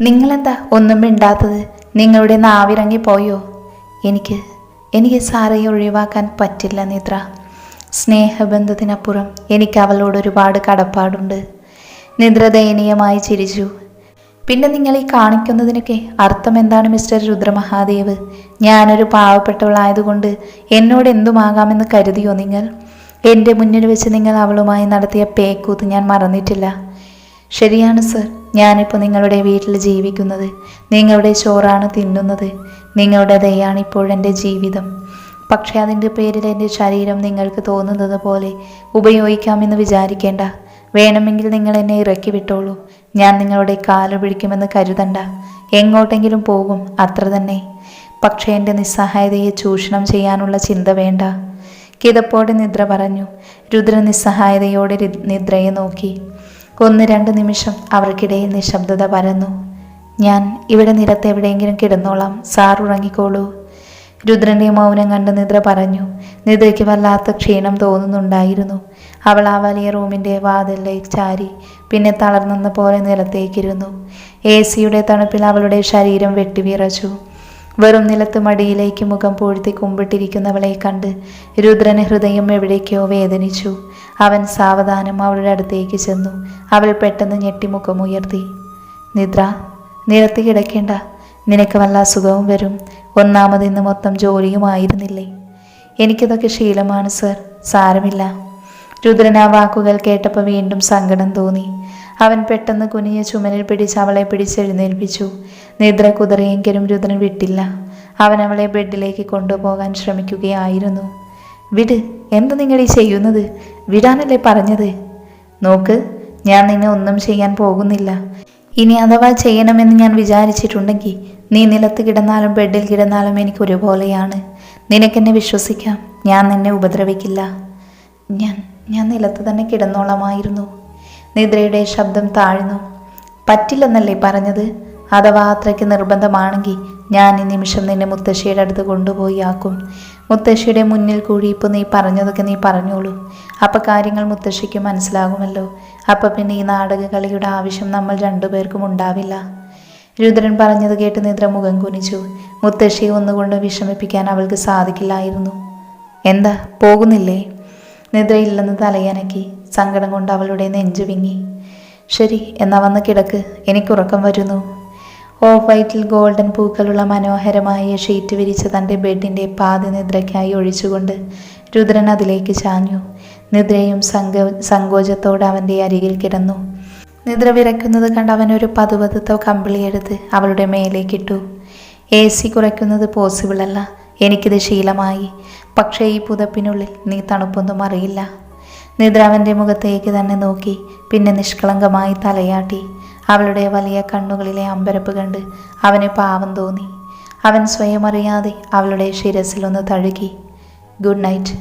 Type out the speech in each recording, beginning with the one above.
നിങ്ങളെന്താ ഒന്നും മിണ്ടാത്തത്? നിങ്ങളുടെ നാവിറങ്ങിപ്പോയോ? എനിക്ക് സാറയെ ഒഴിവാക്കാൻ പറ്റില്ല നിദ്ര. സ്നേഹബന്ധത്തിനപ്പുറം എനിക്ക് അവളോട് ഒരുപാട് കടപ്പാടുണ്ട്. നിദ്ര ദയനീയമായി ചിരിച്ചു. പിന്നെ നിങ്ങൾ ഈ കാണിക്കുന്നതിനൊക്കെ അർത്ഥം എന്താണ് മിസ്റ്റർ രുദ്രമഹാദേവ്? ഞാനൊരു പാവപ്പെട്ടവളായതുകൊണ്ട് എന്നോട് എന്തുമാകാമെന്ന് കരുതിയോ നിങ്ങൾ? എൻ്റെ മുന്നിൽ വെച്ച് നിങ്ങൾ അവളുമായി നടത്തിയ പേക്കൂത്ത് ഞാൻ മറന്നിട്ടില്ല. ശരിയാണ് സർ, ഞാനിപ്പോൾ നിങ്ങളുടെ വീട്ടിൽ ജീവിക്കുന്നത്, നിങ്ങളുടെ ചോറാണ് തിന്നുന്നത്, നിങ്ങളുടെ ദയാണ് ഇപ്പോഴെൻ്റെ ജീവിതം. പക്ഷേ അതിൻ്റെ പേരിൽ എൻ്റെ ശരീരം നിങ്ങൾക്ക് തോന്നുന്നത് പോലെ ഉപയോഗിക്കാമെന്ന് വിചാരിക്കേണ്ട. വേണമെങ്കിൽ നിങ്ങൾ എന്നെ ഇറക്കി വിട്ടോളൂ. ഞാൻ നിങ്ങളുടെ കാല് പിടിക്കുമെന്ന് കരുതണ്ട. എങ്ങോട്ടെങ്കിലും പോകും, അത്ര തന്നെ. പക്ഷേ എൻ്റെ നിസ്സഹായതയെ ചൂഷണം ചെയ്യാനുള്ള ചിന്ത വേണ്ട. കിതപ്പോടെ നിദ്ര പറഞ്ഞു. രുദ്ര നിസ്സഹായതയോടെ നിദ്രയെ നോക്കി. 1-2 നിമിഷം അവർക്കിടയിൽ നിശബ്ദത പരന്നു. ഞാൻ ഇവിടെ നിലത്ത് എവിടെയെങ്കിലും കിടന്നോളാം, സാർ ഉറങ്ങിക്കോളൂ. രുദ്രൻ്റെ മൗനം കണ്ട് നിദ്ര പറഞ്ഞു. നിദ്രയ്ക്ക് വല്ലാത്ത ക്ഷീണം തോന്നുന്നുണ്ടായിരുന്നു. അവൾ ആ വലിയ റൂമിൻ്റെ വാതിലിലേക്ക് ചാരി പിന്നെ തളർന്നെന്ന പോലെ നിലത്തേക്കിരുന്നു. AC-യുടെ തണുപ്പിൽ അവളുടെ ശരീരം വെട്ടിവിറച്ചു. വെറും നിലത്ത് മടിയിലേക്ക് മുഖം പൂഴ്ത്തി കുമ്പിട്ടിരിക്കുന്നവളെ കണ്ട് രുദ്രന് ഹൃദയം എവിടേക്കോ വേദനിച്ചു. അവൻ സാവധാനം അവളുടെ അടുത്തേക്ക് ചെന്നു. അവൾ പെട്ടെന്ന് ഞെട്ടിമുഖമുയർത്തി. നിദ്ര, നിലത്ത് കിടക്കേണ്ട. നിനക്ക് വല്ല അസുഖവും വരും. ഒന്നാമത് ഇന്ന് മൊത്തം ജോലിയുമായിരുന്നില്ലേ? എനിക്കിതൊക്കെ ശീലമാണ് സർ, സാരമില്ല. രുദ്രൻ ആ വാക്കുകൾ കേട്ടപ്പോൾ വീണ്ടും സങ്കടം തോന്നി. അവൻ പെട്ടെന്ന് കുനിയെ ചുമലിൽ പിടിച്ച് അവളെ പിടിച്ചെഴുന്നേൽപ്പിച്ചു. നിദ്ര കുതിരയെങ്കിലും രുദ്രൻ വിട്ടില്ല. അവൻ അവളെ ബെഡിലേക്ക് കൊണ്ടുപോകാൻ ശ്രമിക്കുകയായിരുന്നു. വിട്, എന്ത് നിങ്ങൾ ഈ ചെയ്യുന്നത്? വിടാനല്ലേ പറഞ്ഞത്? നോക്ക്, ഞാൻ നിന്നെ ഒന്നും ചെയ്യാൻ പോകുന്നില്ല. ഇനി അഥവാ ചെയ്യണമെന്ന് ഞാൻ വിചാരിച്ചിട്ടുണ്ടെങ്കിൽ നീ നിലത്ത് കിടന്നാലും ബെഡിൽ കിടന്നാലും എനിക്ക് ഒരുപോലെയാണ്. നിനക്കെന്നെ വിശ്വസിക്കാം, ഞാൻ നിന്നെ ഉപദ്രവിക്കില്ല. ഞാൻ നിലത്ത് തന്നെ കിടന്നോളമായിരുന്നു. നിദ്രയുടെ ശബ്ദം താഴ്ന്നു. പറ്റില്ലെന്നല്ലേ പറഞ്ഞത്? അഥവാ അത്രയ്ക്ക് നിർബന്ധമാണെങ്കിൽ ഞാൻ ഈ നിമിഷം നിന്നെ മുത്തശ്ശിയുടെ അടുത്ത് കൊണ്ടുപോയി ആക്കും. മുത്തശ്ശിയുടെ മുന്നിൽ കൂടി ഇപ്പോൾ നീ പറഞ്ഞതൊക്കെ നീ പറഞ്ഞോളൂ. അപ്പം കാര്യങ്ങൾ മുത്തശ്ശിക്ക് മനസ്സിലാകുമല്ലോ. അപ്പം പിന്നെ ഈ നാടക കളിയുടെ ആവശ്യം നമ്മൾ രണ്ടുപേർക്കും ഉണ്ടാവില്ല. രുദ്രൻ പറഞ്ഞത് കേട്ട് നിദ്ര മുഖം കുനിച്ചു. മുത്തശ്ശിയെ ഒന്നുകൊണ്ട് വിഷമിപ്പിക്കാൻ അവൾക്ക് സാധിക്കില്ലായിരുന്നു. എന്താ, പോകുന്നില്ലേ? നിദ്ര ഇല്ലെന്ന് തലയനക്കി. സങ്കടം കൊണ്ട് അവളുടെ നെഞ്ചു വിങ്ങി. ശരി, എന്നാ വന്ന് കിടക്ക്, എനിക്കുറക്കം വരുന്നു. ഓഫ് വൈറ്റിൽ ഗോൾഡൻ പൂക്കളുള്ള മനോഹരമായ ഷീറ്റ് വിരിച്ച തൻ്റെ ബെഡിൻ്റെ പാതി നിദ്രയ്ക്കായി ഒഴിച്ചുകൊണ്ട് രുദ്രൻ അതിലേക്ക് ചാഞ്ഞു. നിദ്രയും സങ്കോചത്തോടെ അവൻ്റെ അരികിൽ കിടന്നു. നിദ്ര വിറയ്ക്കുന്നത് കണ്ട് അവനൊരു പതുപതുത്ത കമ്പിളിയെടുത്ത് അവളുടെ മേലേക്കിട്ടു. AC കുറയ്ക്കുന്നത് പോസിബിളല്ല, എനിക്കിത് ശീലമായി. പക്ഷേ ഈ പുതപ്പിനുള്ളിൽ നീ തണുപ്പൊന്നും അറിയില്ല. നിദ്ര അവൻ്റെ മുഖത്തേക്ക് തന്നെ നോക്കി, പിന്നെ നിഷ്കളങ്കമായി തലയാട്ടി. അവളുടെ വലിയ കണ്ണുകളിലെ അമ്പരപ്പ് കണ്ട് അവന് പാവം തോന്നി. അവൻ സ്വയം അറിയാതെ അവളുടെ ശിരസിലൊന്ന് തഴുകി. ഗുഡ് നൈറ്റ്,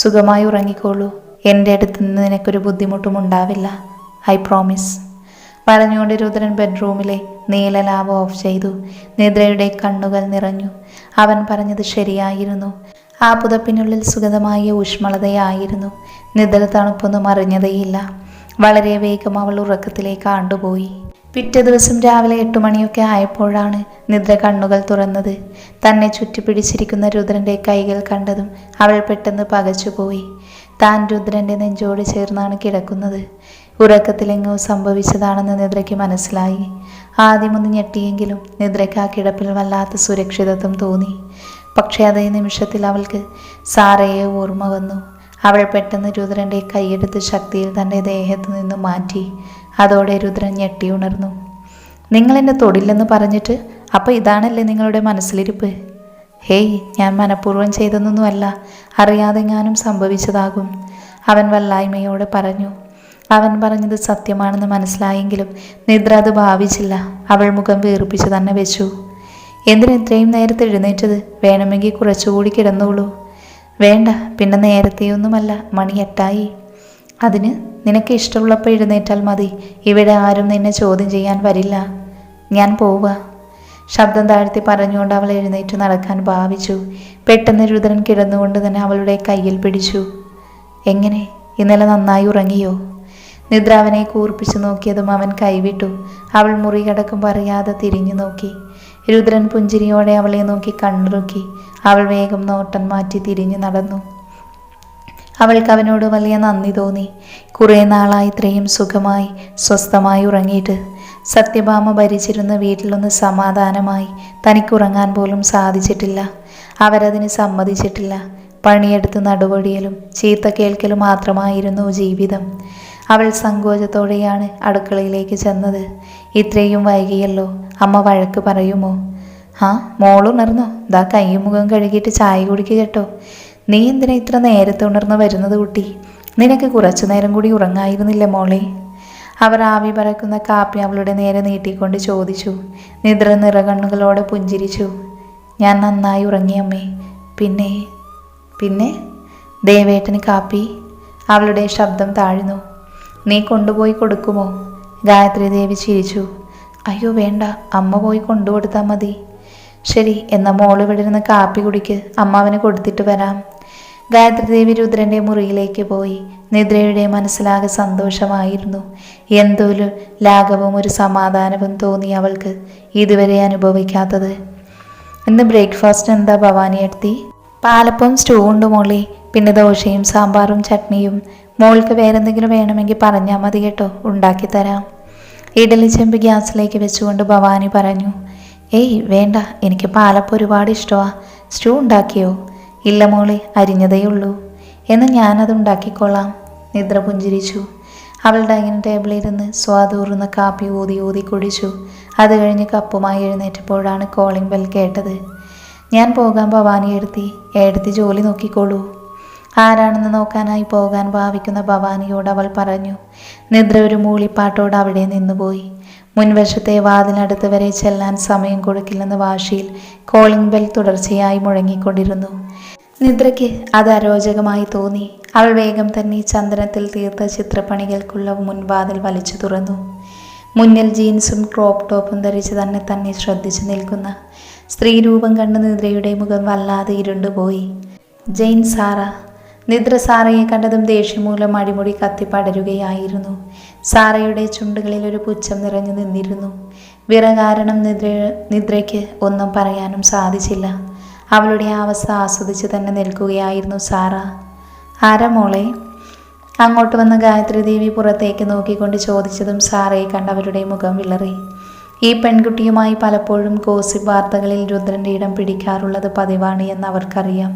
സുഖമായി ഉറങ്ങിക്കോളൂ. എൻ്റെ അടുത്ത് നിന്ന് നിനക്കൊരു ബുദ്ധിമുട്ടും ഉണ്ടാവില്ല, ഐ പ്രോമിസ്. പറഞ്ഞുകൊണ്ട് രുദ്രൻ ബെഡ്റൂമിലെ നീല ലാമ്പ് ഓഫ് ചെയ്തു. നിദ്രയുടെ കണ്ണുകൾ നിറഞ്ഞു. അവൻ പറഞ്ഞത് ശരിയായിരുന്നു. ആ പുതപ്പിനുള്ളിൽ സുഗതമായ ഊഷ്മളതയായിരുന്നു. നിദ്ര തണുപ്പൊന്നും അറിഞ്ഞതേയില്ല. വളരെ വേഗം അവൾ ഉറക്കത്തിലേക്ക് ആണ്ടുപോയി. പിറ്റേ ദിവസം രാവിലെ 8 മണിയൊക്കെ ആയപ്പോഴാണ് നിദ്ര കണ്ണുകൾ തുറന്നത്. തന്നെ ചുറ്റിപ്പിടിച്ചിരിക്കുന്ന രുദ്രൻ്റെ കൈകൾ കണ്ടതും അവൾ പെട്ടെന്ന് പകച്ചുപോയി. താൻ രുദ്രൻ്റെ നെഞ്ചോട് ചേർന്നാണ് കിടക്കുന്നത്. ഉറക്കത്തിലെങ്ങോ സംഭവിച്ചതാണെന്ന് നിദ്രയ്ക്ക് മനസ്സിലായി. ആദ്യമൊന്ന് ഞെട്ടിയെങ്കിലും നിദ്രയ്ക്ക് ആ കിടപ്പിൽ വല്ലാത്ത സുരക്ഷിതത്വം തോന്നി. പക്ഷേ അതേ നിമിഷത്തിൽ അവൾക്ക് സാറയെ ഓർമ്മ വന്നു. അവൾ പെട്ടെന്ന് രുദ്രൻ്റെ കൈയെടുത്ത് ശക്തിയിൽ തൻ്റെ ദേഹത്തു നിന്നും മാറ്റി. അതോടെ രുദ്രൻ ഞെട്ടിയുണർന്നു. നിങ്ങളെന്നെ തൊടില്ലെന്ന് പറഞ്ഞിട്ട് അപ്പോൾ ഇതാണല്ലേ നിങ്ങളുടെ മനസ്സിലിരിപ്പ്? ഹേയ്, ഞാൻ മനഃപൂർവ്വം ചെയ്തെന്നൊന്നുമല്ല, അറിയാതെങ്ങാനും സംഭവിച്ചതാകും, അവൻ വല്ലായ്മയോടെ പറഞ്ഞു. അവൻ പറഞ്ഞത് സത്യമാണെന്ന് മനസ്സിലായെങ്കിലും നിദ്ര അത് ഭാവിച്ചില്ല. അവൾ മുഖം വീർപ്പിച്ച് തന്നെ വെച്ചു. എന്തിന് ഇത്രയും നേരത്തെ എഴുന്നേറ്റത്? വേണമെങ്കിൽ കുറച്ചുകൂടി കിടന്നോളൂ. വേണ്ട, പിന്നെ നേരത്തെയൊന്നുമല്ല, മണി 8 അതിന് നിനക്ക് ഇഷ്ടമുള്ളപ്പോൾ എഴുന്നേറ്റാൽ മതി. ഇവിടെ ആരും നിന്നെ ചോദ്യം ചെയ്യാൻ വരില്ല. ഞാൻ പോവുക. ശബ്ദം താഴ്ത്തി പറഞ്ഞുകൊണ്ട് അവൾ എഴുന്നേറ്റ് നടക്കാൻ ഭാവിച്ചു. പെട്ടെന്ന് രുദ്രൻ കിടന്നുകൊണ്ട് തന്നെ അവളുടെ കയ്യിൽ പിടിച്ചു. എങ്ങനെ, ഇന്നലെ നന്നായി ഉറങ്ങിയോ? നിദ്ര അവനെ കൂർപ്പിച്ചു നോക്കിയതും അവൻ കൈവിട്ടു. അവൾ മുറി കടക്കുമ്പോൾ അറിയാതെ തിരിഞ്ഞു നോക്കി. രുദ്രൻ പുഞ്ചിരിയോടെ അവളെ നോക്കി കണ്ണുറുക്കി. അവൾ വേഗം നോട്ടം മാറ്റി തിരിഞ്ഞു നടന്നു. അവൾക്ക് അവനോട് വലിയ നന്ദി തോന്നി. കുറേ നാളായി ഇത്രയും സുഖമായി സ്വസ്ഥമായി ഉറങ്ങിയിട്ട്. സത്യഭാമ ഭരിച്ചിരുന്ന വീട്ടിലൊന്ന് സമാധാനമായി തനിക്കുറങ്ങാൻ പോലും സാധിച്ചിട്ടില്ല. അവരതിന് സമ്മതിച്ചിട്ടില്ല. പണിയെടുത്ത് നടുവടിയലും ചീത്ത കേൾക്കലും മാത്രമായിരുന്നു ജീവിതം. അവൾ സങ്കോചത്തോടെയാണ് അടുക്കളയിലേക്ക് ചെന്നത്. ഇത്രയും വൈകിയല്ലോ, അമ്മ വഴക്ക് പറയുമോ? മോളുണർന്നോ? ദാ കയ്യും മുഖം കഴുകിയിട്ട് ചായ കുടിക്കുക കേട്ടോ. നീ എന്തിനാ ഇത്ര നേരത്തെ ഉണർന്ന് വരുന്നത് കുട്ടി? നിനക്ക് കുറച്ചു നേരം കൂടി ഉറങ്ങായിരുന്നില്ല മോളെ? അവർ ആവി പറക്കുന്ന കാപ്പി അവളുടെ നേരെ നീട്ടിക്കൊണ്ട് ചോദിച്ചു. നിദ്ര നിറകണ്ണുകളോടെ പുഞ്ചിരിച്ചു. ഞാൻ നന്നായി ഉറങ്ങിയമ്മേ. പിന്നെ ദേവേട്ടന് കാപ്പി? അവളുടെ ശബ്ദം താഴ്ന്നു. നീ കൊണ്ടുപോയി കൊടുക്കുമോ? ഗായത്രി ദേവി ചിരിച്ചു. അയ്യോ വേണ്ട, അമ്മ പോയി കൊണ്ടുകൊടുത്താൽ മതി. ശരി, എന്നാൽ മോള് ഇവിടെ നിന്ന് കാപ്പി കുടിക്ക്, അമ്മ അവന് കൊടുത്തിട്ട് വരാം. ഗായത്രി ദേവി രുദ്രൻ്റെ മുറിയിലേക്ക് പോയി. നിദ്രയുടെ മനസ്സിലാകെ സന്തോഷമായിരുന്നു. എന്തൊരു ലാഘവവും ഒരു സമാധാനവും തോന്നി അവൾക്ക്, ഇതുവരെ അനുഭവിക്കാത്തത്. ഇന്ന് ബ്രേക്ക്ഫാസ്റ്റ് എന്താ ഭവാനി എടുത്തി? പാലപ്പവും സ്റ്റൂ ഉണ്ട് മോളി, പിന്നെ ദോശയും സാമ്പാറും ചട്നിയും. മോൾക്ക് വേറെന്തെങ്കിലും വേണമെങ്കിൽ പറഞ്ഞാൽ മതി കേട്ടോ, ഉണ്ടാക്കി തരാം. ഇഡലി ചെമ്പ് ഗ്യാസിലേക്ക് വെച്ചുകൊണ്ട് ഭവാനി പറഞ്ഞു. ഏയ് വേണ്ട, എനിക്ക് പാലപ്പം ഒരുപാട് ഇഷ്ടമാണ്. സ്റ്റൂ ഉണ്ടാക്കിയോ? ഇല്ല മോളെ, അരിഞ്ഞതേ ഉള്ളൂ. എന്ന് ഞാനത് ഉണ്ടാക്കിക്കൊള്ളാം. നിദ്ര പുഞ്ചിരിച്ചു. അവൾ ഡൈനിങ് ടേബിളിൽ ഇരുന്ന് സ്വാദൂറുന്ന കാപ്പി ഊതി ഊതി കുടിച്ചു. അത് കഴിഞ്ഞ് കപ്പുമായി എഴുന്നേറ്റപ്പോഴാണ് കോളിംഗ് ബെൽ കേട്ടത്. ഞാൻ പോകാൻ ഭവാനി എടുത്തി ജോലി നോക്കിക്കോളൂ. ആരാണെന്ന് നോക്കാനായി പോകാൻ ഭാവിക്കുന്ന ഭവാനിയോട് അവൾ പറഞ്ഞു. നിദ്ര ഒരു മൂളിപ്പാട്ടോട് അവിടെ നിന്നുപോയി. മുൻവശത്തെ വാതിനടുത്ത് വരെ ചെല്ലാൻ സമയം കൊടുക്കില്ലെന്ന വാശിയിൽ കോളിംഗ് ബെൽ തുടർച്ചയായി മുഴങ്ങിക്കൊണ്ടിരുന്നു. നിദ്രയ്ക്ക് അത് അരോചകമായി തോന്നി. അവൾ വേഗം തന്നെ ചന്ദനത്തിൽ തീർത്ത ചിത്രപ്പണികൾക്കുള്ള മുൻവാതിൽ വലിച്ചു തുറന്നു. മുന്നിൽ ജീൻസും ക്രോപ്പ് ടോപ്പും ധരിച്ച് തന്നെ ശ്രദ്ധിച്ചു നിൽക്കുന്ന സ്ത്രീരൂപം കണ്ട് നിദ്രയുടെ മുഖം വല്ലാതെ ഇരുണ്ടുപോയി. ജെയിൻ സാറ. നിദ്ര സാറയെ കണ്ടതും ദേഷ്യം മൂലം അടിമുടി കത്തിപ്പടരുകയായിരുന്നു. സാറയുടെ ചുണ്ടുകളിൽ ഒരു പുച്ഛം നിറഞ്ഞു നിന്നിരുന്നു. വിറ കാരണം നിദ്രയ്ക്ക് ഒന്നും പറയാനും സാധിച്ചില്ല. അവളുടെ അവസ്ഥ ആസ്വദിച്ച് തന്നെ നിൽക്കുകയായിരുന്നു സാറ. ആരാ മോളെ? അങ്ങോട്ട് വന്ന ഗായത്രി ദേവി പുറത്തേക്ക് നോക്കിക്കൊണ്ട് ചോദിച്ചതും സാറയെ കണ്ട് അവരുടെ മുഖം വിളറി. ഈ പെൺകുട്ടിയുമായി പലപ്പോഴും ഗോസിപ്പ് വാർത്തകളിൽ രുദ്രൻ്റെ ഇടം പിടിക്കാറുള്ളത് പതിവാണ് എന്ന് അവർക്കറിയാം.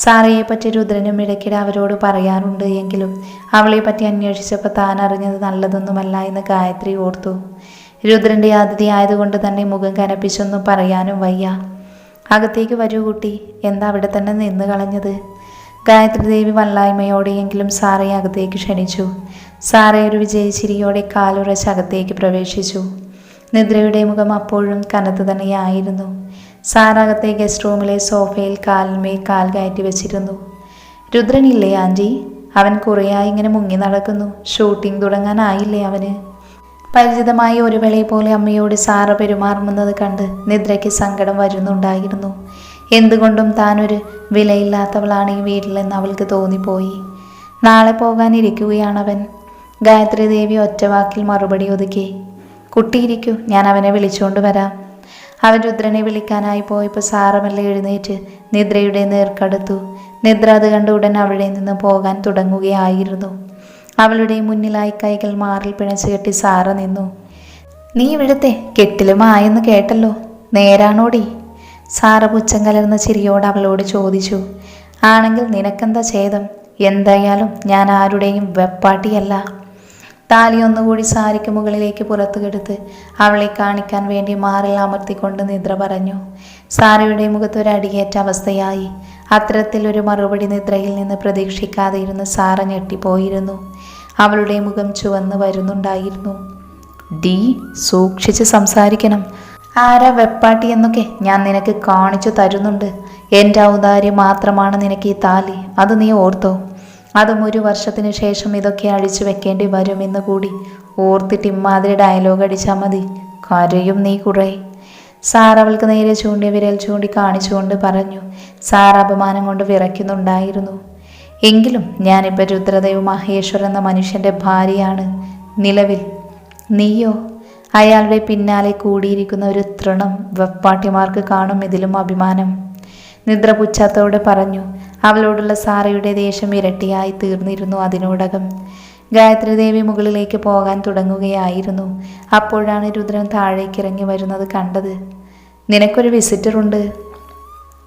സാറയെപ്പറ്റി രുദ്രനും ഇടയ്ക്കിടെ അവരോട് പറയാറുണ്ട്. എങ്കിലും അവളെപ്പറ്റി അന്വേഷിച്ചപ്പോൾ താൻ അറിഞ്ഞത് നല്ലതൊന്നുമല്ല എന്ന് ഗായത്രി ഓർത്തു. രുദ്രൻ്റെ അതിഥി ആയതുകൊണ്ട് തന്നെ മുഖം കനപ്പിച്ചൊന്നും പറയാനും വയ്യ. അകത്തേക്ക് വരൂ കുട്ടി, എന്താ അവിടെ തന്നെ നിന്ന് കളഞ്ഞത്? ഗായത്രി ദേവി വല്ലായ്മയോടെയെങ്കിലും സാറയെ അകത്തേക്ക് ക്ഷണിച്ചു. സാറയെ ഒരു വിജയച്ചിരിയോടെ കാലുറച്ച് അകത്തേക്ക് പ്രവേശിച്ചു. നിദ്രയുടെ മുഖം അപ്പോഴും കനത്ത് തന്നെയായിരുന്നു. സാറ അകത്തെ ഗസ്റ്റ് റൂമിലെ സോഫയിൽ കാലിന്മേൽ കാൽ കയറ്റി വെച്ചിരുന്നു. രുദ്രനില്ലേ ആൻറ്റി? അവൻ കുറേയായി ഇങ്ങനെ മുങ്ങി നടക്കുന്നു. ഷൂട്ടിംഗ് തുടങ്ങാനായില്ലേ അവന്? പരിചിതമായ ഒരു വേളയെ പോലെ അമ്മയോട് സാറ പെരുമാറുന്നത് കണ്ട് നിദ്രയ്ക്ക് സങ്കടം വരുന്നുണ്ടായിരുന്നു. എന്തുകൊണ്ടും താനൊരു വിലയില്ലാത്തവളാണ് ഈ വീട്ടിലെന്ന് അവൾക്ക് തോന്നിപ്പോയി. നാളെ പോകാനിരിക്കുകയാണവൻ. ഗായത്രി ദേവി ഒറ്റവാക്കിൽ മറുപടി ഒതുക്കി. കുട്ടിയിരിക്കൂ, ഞാൻ അവനെ വിളിച്ചുകൊണ്ട് വരാം. അവൻ രുദ്രനെ വിളിക്കാനായി പോയപ്പോൾ സാറമല്ല എഴുന്നേറ്റ് നിദ്രയുടെ നേർക്കടുത്തു. നിദ്ര അത് കണ്ട് ഉടൻ അവിടെ നിന്ന് പോകാൻ തുടങ്ങുകയായിരുന്നു. അവളുടെ മുന്നിലായി കൈകൾ മാറിൽ പിണച്ചു കെട്ടി സാറ നിന്നു. നീ ഇവിടുത്തെ കെട്ടിലുമായെന്ന് കേട്ടല്ലോ, നേരാണോടി? സാറ പുച്ഛം കലർന്ന ചിരിയോട് അവളോട് ചോദിച്ചു. ആണെങ്കിൽ നിനക്കെന്താ ഛേദം? എന്തായാലും ഞാൻ ആരുടെയും വെപ്പാട്ടിയല്ല. താലി ഒന്നുകൂടി സാരിക്ക് മുകളിലേക്ക് പുറത്തുകെടുത്ത് അവളെ കാണിക്കാൻ വേണ്ടി മാറിൽ അമർത്തിക്കൊണ്ട് നിദ്ര പറഞ്ഞു. സാറയുടെ മുഖത്തൊരടിയേറ്റ അവസ്ഥയായി. അത്തരത്തിലൊരു മറുപടി നിദ്രയിൽ നിന്ന് പ്രതീക്ഷിക്കാതെ ഇരുന്ന് സാറ ഞെട്ടിപ്പോയിരുന്നു. അവളുടെ മുഖം ചുവന്ന് വരുന്നുണ്ടായിരുന്നു. ഡി, സൂക്ഷിച്ച് സംസാരിക്കണം. ആരാ വെപ്പാട്ടി എന്നൊക്കെ ഞാൻ നിനക്ക് കാണിച്ചു തരുന്നുണ്ട്. എൻ്റെ ഔദാര്യം മാത്രമാണ് നിനക്ക് ഈ താലി, അത് നീ ഓർത്തോ. അതും 1 വർഷത്തിന് ശേഷം ഇതൊക്കെ അഴിച്ചു വെക്കേണ്ടി വരുമെന്ന് കൂടി ഓർത്തിട്ട് ഇമ്മാതിരി ഡയലോഗ് അടിച്ചാൽ മതി. കരയും നീ കുറേ. സാർ അവൾക്ക് നേരെ ചൂണ്ടിയ വിരൽ ചൂണ്ടി കാണിച്ചുകൊണ്ട് പറഞ്ഞു. സാർ അപമാനം കൊണ്ട് വിറയ്ക്കുന്നുണ്ടായിരുന്നു. എങ്കിലും ഞാനിപ്പോൾ രുദ്രദേവ് മഹേശ്വർ എന്ന മനുഷ്യൻ്റെ ഭാര്യയാണ് നിലവിൽ. നീയോ? അയാളുടെ പിന്നാലെ കൂടിയിരിക്കുന്ന ഒരു തൃണം വെപ്പാട്ടിമാർക്ക് കാണും ഇതിലും അഭിമാനം. നിദ്ര പുച്ഛത്തോടെ പറഞ്ഞു. അവളോടുള്ള സാറയുടെ ദേഷ്യം ഇരട്ടിയായി തീർന്നിരുന്നു അതിനോടകം. ഗായത്രി ദേവി മുകളിലേക്ക് പോകാൻ തുടങ്ങുകയായിരുന്നു. അപ്പോഴാണ് രുദ്രൻ താഴേക്കിറങ്ങി വരുന്നത് കണ്ടത്. നിനക്കൊരു വിസിറ്ററുണ്ട്,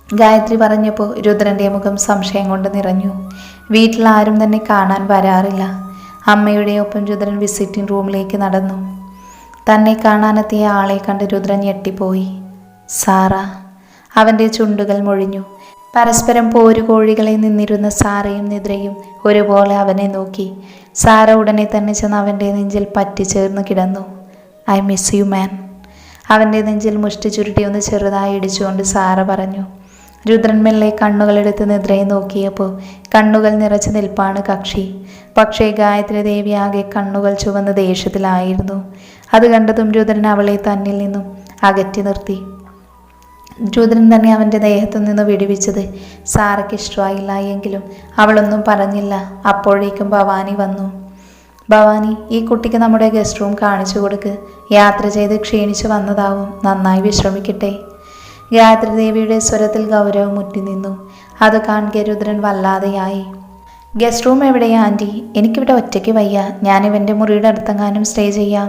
ഗായത്രി പറഞ്ഞപ്പോൾ രുദ്രൻ്റെ മുഖം സംശയം കൊണ്ട് നിറഞ്ഞു. വീട്ടിൽ ആരും തന്നെ കാണാൻ വരാറില്ല. അമ്മയുടെ ഒപ്പം രുദ്രൻ വിസിറ്റിംഗ് റൂമിലേക്ക് നടന്നു. തന്നെ കാണാനെത്തിയ ആളെ കണ്ട് രുദ്രൻ ഞെട്ടിപ്പോയി. സാറ. അവൻ്റെ ചുണ്ടുകൾ മൊഴിഞ്ഞു. പരസ്പരം പോരുകോഴികളെ നിന്നിരുന്ന സാറയും നിദ്രയും ഒരുപോലെ അവനെ നോക്കി. സാറ ഉടനെ തന്നെ ചെന്ന് അവൻ്റെ നെഞ്ചിൽ പറ്റിച്ചേർന്ന് കിടന്നു. I miss you man. അവൻ്റെ നെഞ്ചിൽ മുഷ്ടി ചുരുട്ടി ഒന്ന് ചെറുതായി ഇടിച്ചുകൊണ്ട് സാറ പറഞ്ഞു. രുദ്രൻ മെല്ലെ കണ്ണുകളെടുത്ത് നിദ്രയെ നോക്കിയപ്പോൾ കണ്ണുകൾ നിറച്ചു നിൽപ്പാണ് കക്ഷി. പക്ഷേ ഗായത്രി ദേവി ആകെ കണ്ണുകൾ ചുവന്ന് ദേഷ്യത്തിലായിരുന്നു. അത് കണ്ടതും രുദ്രൻ അവളെ തന്നിൽ നിന്നും അകറ്റി നിർത്തി. രുദ്രൻ തന്നെ അവൻ്റെ ദേഹത്തു നിന്ന് വിടുവിച്ചത് സാറയ്ക്ക് ഇഷ്ടമായില്ല എങ്കിലും അവളൊന്നും പറഞ്ഞില്ല. അപ്പോഴേക്കും ഭവാനി വന്നു. ഭവാനി, ഈ കുട്ടിക്ക് നമ്മുടെ ഗസ്റ്റ് റൂം കാണിച്ചു കൊടുക്ക്. യാത്ര ചെയ്ത് ക്ഷീണിച്ചു വന്നതാവും, നന്നായി വിശ്രമിക്കട്ടെ. ഗായത്രി ദേവിയുടെ സ്വരത്തിൽ ഗൗരവം മുറ്റി നിന്നു. അത് കാണുക രുദ്രൻ വല്ലാതെയായി. ഗസ്റ്റ് റൂം എവിടെയാ ആൻറ്റി? എനിക്കിവിടെ ഒറ്റയ്ക്ക് വയ്യ. ഞാനിവൻ്റെ മുറിയുടെ അടുത്തെങ്ങാനും സ്റ്റേ ചെയ്യാം.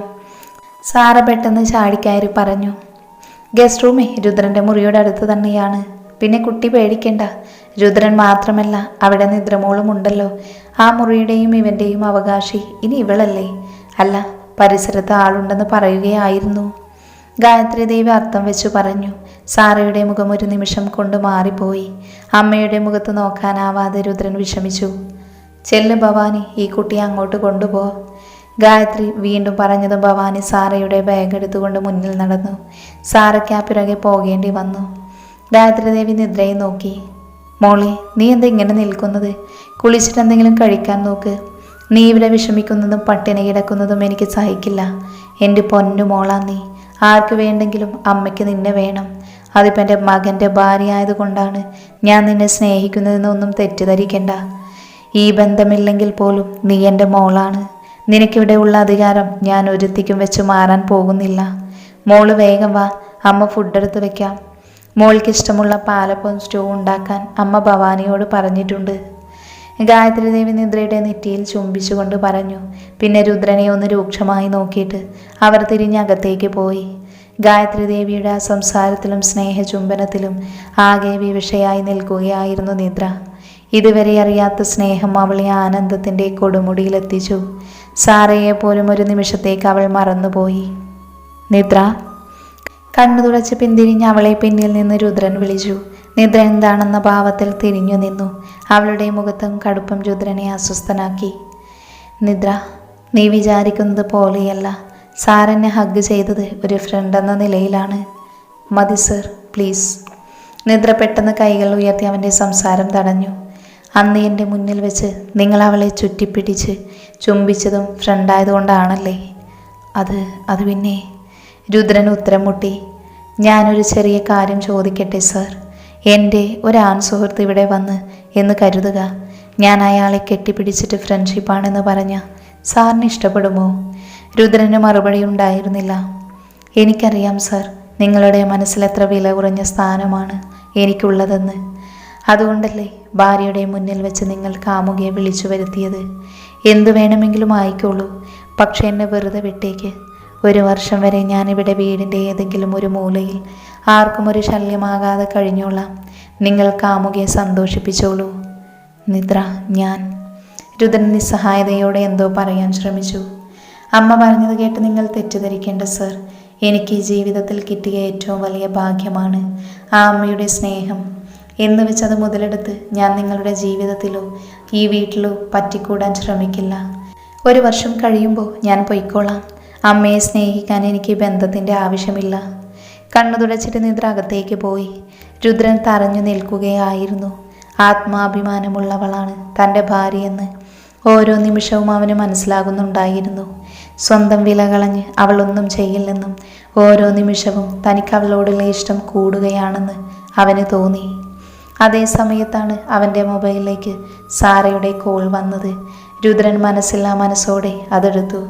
സാറ പെട്ടെന്ന് ചാടിക്കയറി പറഞ്ഞു. ഗസ്റ്റ് റൂമേ രുദ്രൻ്റെ മുറിയുടെ അടുത്ത് തന്നെയാണ്. പിന്നെ കുട്ടി പേടിക്കണ്ട. രുദ്രൻ മാത്രമല്ല, അവിടെ നിദ്രമോളും ഉണ്ടല്ലോ. ആ മുറിയുടെയും ഇവൻ്റെയും അവകാശി ഇനി ഇവളല്ലേ? അല്ല, പരിസരത്ത് ആളുണ്ടെന്ന് പറയുകയായിരുന്നു. ഗായത്രി ദേവി അർത്ഥം വെച്ചു പറഞ്ഞു. സാറയുടെ മുഖം ഒരു നിമിഷം കൊണ്ട് മാറിപ്പോയി. അമ്മയുടെ മുഖത്ത് നോക്കാനാവാതെ രുദ്രൻ വിഷമിച്ചു. ചെല്ല് ഭവാനി, ഈ കുട്ടിയെ അങ്ങോട്ട് കൊണ്ടുപോ. ഗായത്രി വീണ്ടും പറഞ്ഞതും ഭവാനി സാറയുടെ ബാഗ് എടുത്തുകൊണ്ട് മുന്നിൽ നടന്നു. സാറയ്ക്ക് ആ പിറകെ പോകേണ്ടി വന്നു. ഗായത്രി ദേവി നിദ്രയെ നോക്കി. മോളെ, നീ എന്താ ഇങ്ങനെ നിൽക്കുന്നത്? കുളിച്ചിട്ട് എന്തെങ്കിലും കഴിക്കാൻ നോക്ക്. നീ ഇവിടെ വിഷമിക്കുന്നതും പട്ടിണി കിടക്കുന്നതും എനിക്ക് സഹിക്കില്ല. എൻ്റെ പൊന്നു മോളാ നീ. ആർക്ക് വേണ്ടെങ്കിലും അമ്മയ്ക്ക് നിന്നെ വേണം. അതിപ്പോൾ എൻ്റെ മകൻ്റെ ഭാര്യ ആയതുകൊണ്ടാണ് ഞാൻ നിന്നെ സ്നേഹിക്കുന്നതെന്നൊന്നും തെറ്റിദ്ധരിക്കണ്ട. ഈ ബന്ധമില്ലെങ്കിൽ പോലും നീ എൻ്റെ മോളാണ്. നിനക്കിവിടെ ഉള്ള അധികാരം ഞാൻ ഒരുത്തിക്കും വെച്ച് മാറാൻ പോകുന്നില്ല. മോള് വേഗം വാ, അമ്മ ഫുഡ് എടുത്ത് വെക്കാം. മോൾക്ക് ഇഷ്ടമുള്ള പാലപ്പവും സ്റ്റൂ ഉണ്ടാക്കാൻ അമ്മ ഭവാനിയോട് പറഞ്ഞിട്ടുണ്ട്. ഗായത്രി ദേവി നിദ്രയുടെ നെറ്റിയിൽ ചുംബിച്ചുകൊണ്ട് പറഞ്ഞു. പിന്നെ രുദ്രനെ ഒന്ന് രൂക്ഷമായി നോക്കിയിട്ട് അവർ തിരിഞ്ഞകത്തേക്ക് പോയി. ഗായത്രി ദേവിയുടെ ആ സംസാരത്തിലും സ്നേഹചുംബനത്തിലും ആകെ വിവശയായി നിൽക്കുകയായിരുന്നു നിദ്ര. ഇതുവരെ അറിയാത്ത സ്നേഹം അവളെ ആനന്ദത്തിൻ്റെ കൊടുമുടിയിലെത്തിച്ചു. സാറയെ പോലും ഒരു നിമിഷത്തേക്ക് അവൾ മറന്നുപോയി. നിദ്ര. കണ്ണു തുടച്ച് പിന്തിരിഞ്ഞ് അവളെ പിന്നിൽ നിന്ന് രുദ്രൻ വിളിച്ചു. നിദ്ര എന്താണെന്ന ഭാവത്തിൽ തിരിഞ്ഞു നിന്നു. അവളുടെ മുഖത്തും കടുപ്പം രുദ്രനെ അസ്വസ്ഥനാക്കി. നിദ്ര, നീ വിചാരിക്കുന്നത് പോലെയല്ല. സാറെന്നെ ഹഗ് ചെയ്തത് ഒരു ഫ്രണ്ട് എന്ന നിലയിലാണ്. മതി സർ, പ്ലീസ്. നിദ്ര പെട്ടെന്ന് കൈകൾ ഉയർത്തി അവൻ്റെ സംസാരം തടഞ്ഞു. അന്ന് എൻ്റെ മുന്നിൽ വെച്ച് നിങ്ങൾ അവളെ ചുറ്റിപ്പിടിച്ച് ചുംബിച്ചതും ഫ്രണ്ടായതുകൊണ്ടാണല്ലേ? അത് പിന്നെ രുദ്രൻ ഉത്തരം മുട്ടി. ഞാനൊരു ചെറിയ കാര്യം ചോദിക്കട്ടെ സർ? എൻ്റെ ഒരാൺ സുഹൃത്ത് ഇവിടെ വന്ന് എന്ന് കരുതുക. ഞാൻ അയാളെ കെട്ടിപ്പിടിച്ചിട്ട് ഫ്രണ്ട്ഷിപ്പാണെന്ന് പറഞ്ഞ സാറിന് ഇഷ്ടപ്പെടുമോ? രുദ്രന് മറുപടി ഉണ്ടായിരുന്നില്ല. എനിക്കറിയാം സർ, നിങ്ങളുടെ മനസ്സിൽ എത്ര വില കുറഞ്ഞ സ്ഥാനമാണ് എനിക്കുള്ളതെന്ന്. അതുകൊണ്ടല്ലേ ഭാര്യയുടെ മുന്നിൽ വെച്ച് നിങ്ങൾ കാമുകയെ വിളിച്ചു വരുത്തിയത്. എന്തു വേണമെങ്കിലും ആയിക്കോളൂ, പക്ഷെ എന്നെ വെറുതെ വിട്ടേക്ക്. 1 വർഷം വരെ ഞാനിവിടെ വീടിൻ്റെ ഏതെങ്കിലും ഒരു മൂലയിൽ ആർക്കും ഒരു ശല്യമാകാതെ കഴിഞ്ഞോളാം. നിങ്ങൾ കാമുകയെ സന്തോഷിപ്പിച്ചോളൂ. നിദ്ര, ഞാൻ. രുദ്രൻ നിസ്സഹായതയോടെ എന്തോ പറയാൻ ശ്രമിച്ചു. അമ്മ പറഞ്ഞത് കേട്ട് നിങ്ങൾ തെറ്റിദ്ധരിക്കേണ്ട സർ. എനിക്ക് ഈ ജീവിതത്തിൽ കിട്ടിയ ഏറ്റവും വലിയ ഭാഗ്യമാണ് ആ അമ്മയുടെ സ്നേഹം. എന്ന് വെച്ചത് മുതലെടുത്ത് ഞാൻ നിങ്ങളുടെ ജീവിതത്തിലോ ഈ വീട്ടിലോ പറ്റിക്കൂടാൻ ശ്രമിക്കില്ല. 1 വർഷം കഴിയുമ്പോൾ ഞാൻ പൊയ്ക്കോളാം. അമ്മയെ സ്നേഹിക്കാൻ എനിക്ക് ബന്ധത്തിൻ്റെ ആവശ്യമില്ല. കണ്ണു തുടച്ചിട്ട് നിദ്ര അകത്തേക്ക് പോയി. രുദ്രൻ തറഞ്ഞു നിൽക്കുകയായിരുന്നു. ആത്മാഭിമാനമുള്ളവളാണ് തൻ്റെ ഭാര്യയെന്ന് ഓരോ നിമിഷവും അവന് മനസ്സിലാകുന്നുണ്ടായിരുന്നു. സ്വന്തം വില കളഞ്ഞ് അവളൊന്നും ചെയ്യില്ലെന്നും ഓരോ നിമിഷവും തനിക്ക് അവളോടുള്ള ഇഷ്ടം കൂടുകയാണെന്ന് അവന് തോന്നി. അതേ സമയത്താണ് അവൻ്റെ മൊബൈലിലേക്ക് സാറയുടെ കോൾ വന്നത്. രുദ്രൻ മനസ്സില്ലാ മനസ്സോടെ അതെടുത്തു.